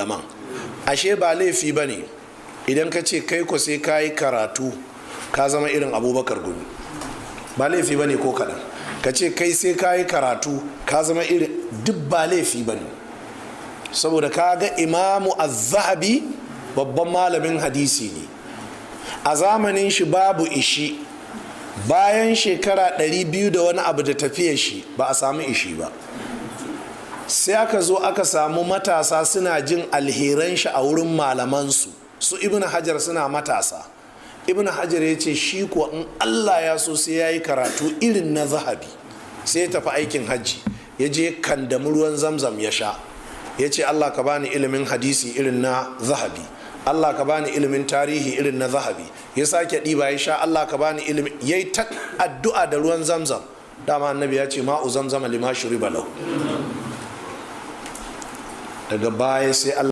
malaman. Ashe ba laifi ba ne idan ka ce kai ko sai ka yi karatu ka zama irin Abubakar Gumi, ba laifi ba ne ko kaɗan. Ka ce kai sai ka yi karatu ka zama irin, duk ba laifi ba ne, saboda ka ga Imamu Az-Zahabi babban malamin hadisi ne, a zamanin shi babu ishi, bayan shekara 200 da wani abu da tafiya shi ba a samu ishi ba, sai aka zo aka samu matasa suna jin alheran shi a wurin malamansu. Su Ibn Hajar suna matasa, Ibn Hajar ya ce shi kuwa in Allah ya so sai ya yi karatu irin na Zahabi. Sai ya tafi aikin hajji, ya je kandamu ruwan Zamzam ya sha, ya ce Allah ka bani ilimin hadisi irin na Zahabi, Allah ka bani ilimin tarihi irin na Zahabi. Ya sake ɗiba ya sha, Allah ka bani ilimin, ya yi ta addu'a da ruwan Zamzam. Dama annabi ya ce ma'u zamzama lima shuriba lahu. Daga baya sai Allah